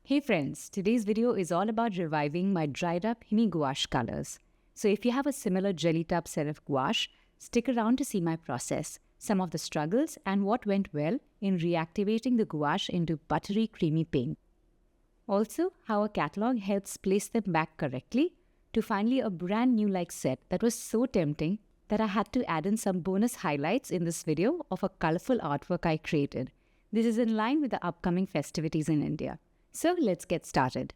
Hey friends, today's video is all about reviving my dried up Himi Gouache colors. So if you have a similar jelly tub set of gouache, stick around to see my process, some of the struggles and what went well in reactivating the gouache into buttery creamy paint. Also, how a catalog helps place them back correctly to finally a brand new like set that was so tempting that I had to add in some bonus highlights in this video of a colorful artwork I created. This is in line with the upcoming festivities in India. So let's get started.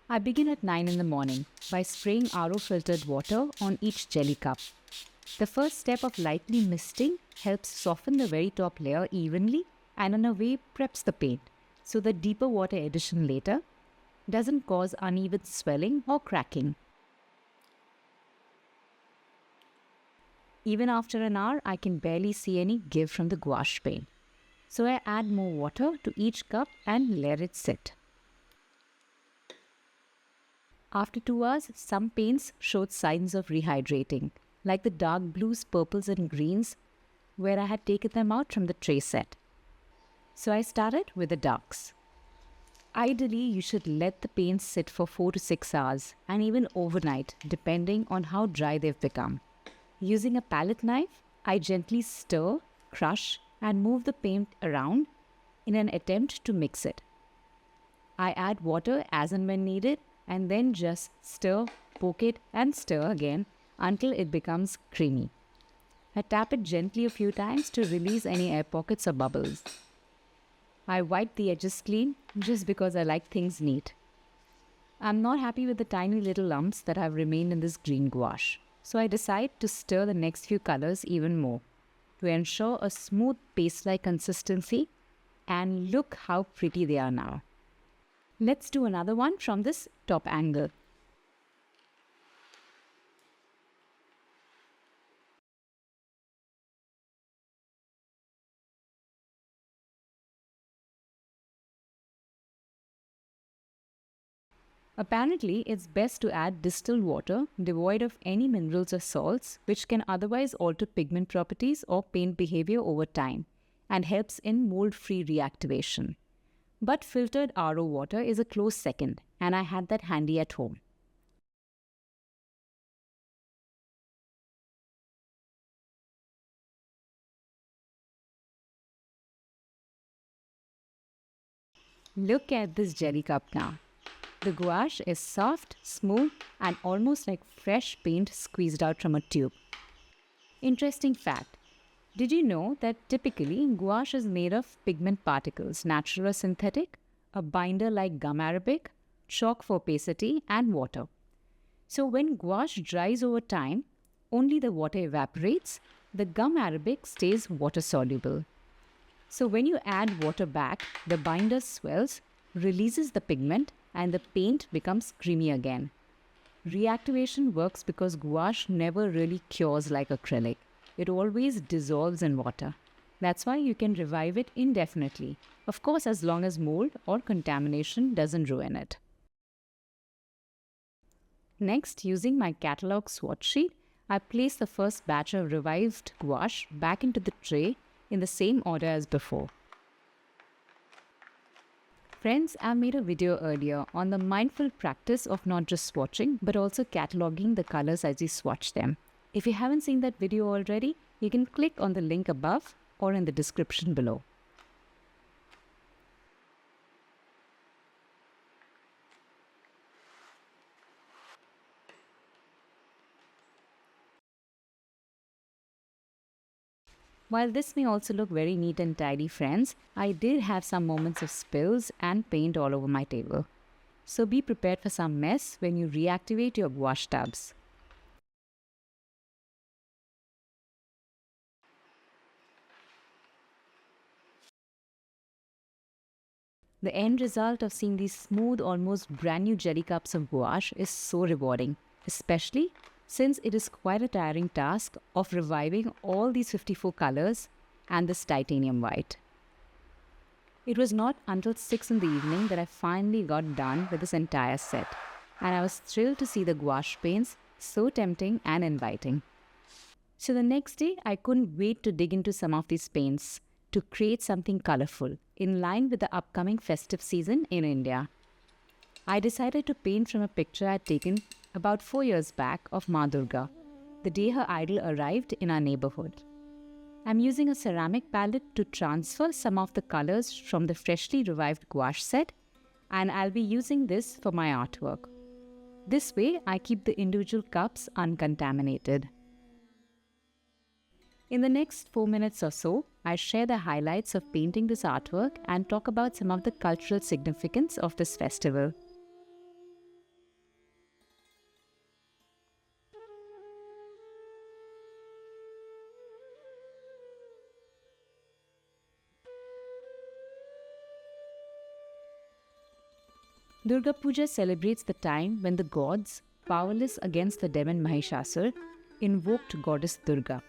I begin at 9 in the morning by spraying RO filtered water on each jelly cup. The first step of lightly misting helps soften the very top layer evenly and in a way preps the paint, so the deeper water addition later doesn't cause uneven swelling or cracking. Even after an hour, I can barely see any give from the gouache paint. So I add more water to each cup and let it sit. After 2 hours, some paints showed signs of rehydrating, like the dark blues, purples and greens, where I had taken them out from the tray set. So I started with the darks. Ideally, you should let the paints sit for 4 to 6 hours and even overnight, depending on how dry they've become. Using a palette knife, I gently stir, crush and move the paint around in an attempt to mix it. I add water as and when needed and then just stir, poke it and stir again until it becomes creamy. I tap it gently a few times to release any air pockets or bubbles. I wipe the edges clean just because I like things neat. I'm not happy with the tiny little lumps that have remained in this green gouache. So I decide to stir the next few colors even more to ensure a smooth paste-like consistency, and look how pretty they are now. Let's do another one from this top angle. Apparently, it's best to add distilled water devoid of any minerals or salts which can otherwise alter pigment properties or paint behavior over time and helps in mold-free reactivation. But filtered RO water is a close second, and I had that handy at home. Look at this jelly cup now. The gouache is soft, smooth, and almost like fresh paint squeezed out from a tube. Interesting fact. Did you know that typically gouache is made of pigment particles, natural or synthetic, a binder like gum arabic, chalk for opacity, and water? So when gouache dries over time, only the water evaporates, the gum arabic stays water soluble. So when you add water back, the binder swells, releases the pigment, and the paint becomes creamy again. Reactivation works because gouache never really cures like acrylic. It always dissolves in water. That's why you can revive it indefinitely. Of course, as long as mold or contamination doesn't ruin it. Next, using my Catalogue Swatch sheet, I place the first batch of Revived Gouache back into the tray in the same order as before. Friends, I've made a video earlier on the mindful practice of not just swatching, but also cataloging the colors as you swatch them. If you haven't seen that video already, you can click on the link above or in the description below. While this may also look very neat and tidy, friends, I did have some moments of spills and paint all over my table. So be prepared for some mess when you reactivate your gouache tubs. The end result of seeing these smooth, almost brand new jelly cups of gouache is so rewarding, especially since it is quite a tiring task of reviving all these 54 colors and this titanium white. It was not until 6 in the evening that I finally got done with this entire set, and I was thrilled to see the gouache paints so tempting and inviting. So the next day, I couldn't wait to dig into some of these paints to create something colorful in line with the upcoming festive season in India. I decided to paint from a picture I had taken about 4 years back of Ma Durga, the day her idol arrived in our neighborhood. I'm using a ceramic palette to transfer some of the colors from the freshly revived gouache set, and I'll be using this for my artwork. This way, I keep the individual cups uncontaminated. In the next 4 minutes or so, I share the highlights of painting this artwork and talk about some of the cultural significance of this festival. Durga Puja celebrates the time when the gods, powerless against the demon Mahishasur, invoked goddess Durga.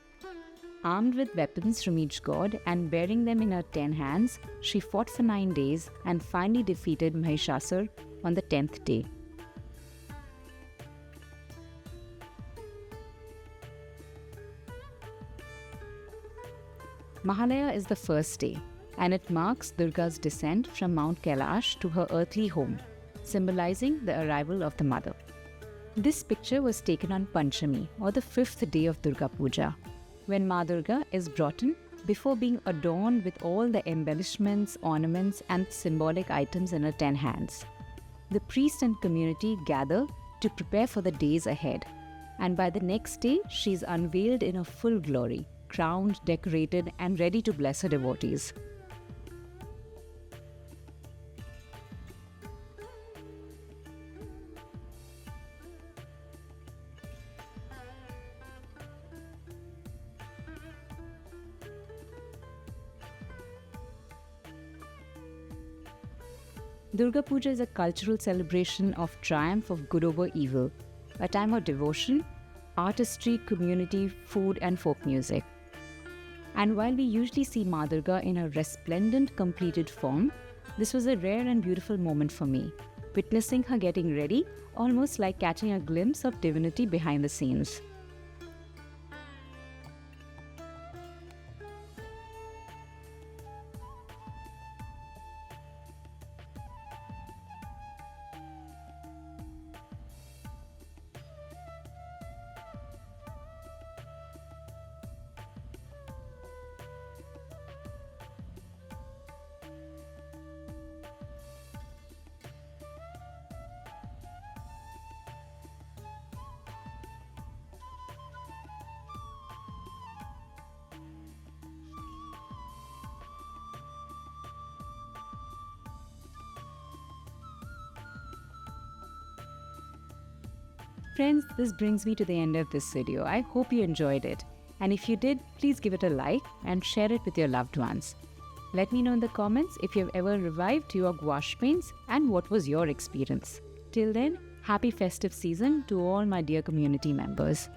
Armed with weapons from each god and bearing them in her 10 hands, she fought for 9 days and finally defeated Mahishasur on the 10th day. Mahalaya is the first day, and it marks Durga's descent from Mount Kailash to her earthly home, symbolizing the arrival of the mother. This picture was taken on Panchami, or the 5th day of Durga Puja, when Ma Durga is brought in before being adorned with all the embellishments, ornaments and symbolic items in her 10 hands. The priest and community gather to prepare for the days ahead, and by the next day she is unveiled in her full glory, crowned, decorated and ready to bless her devotees. Durga Puja is a cultural celebration of triumph of good over evil, a time of devotion, artistry, community, food and folk music. And while we usually see Ma Durga in her resplendent, completed form, this was a rare and beautiful moment for me, witnessing her getting ready, almost like catching a glimpse of divinity behind the scenes. Friends, this brings me to the end of this video. I hope you enjoyed it. And if you did, please give it a like and share it with your loved ones. Let me know in the comments if you have ever revived your gouache paints and what was your experience. Till then, happy festive season to all my dear community members.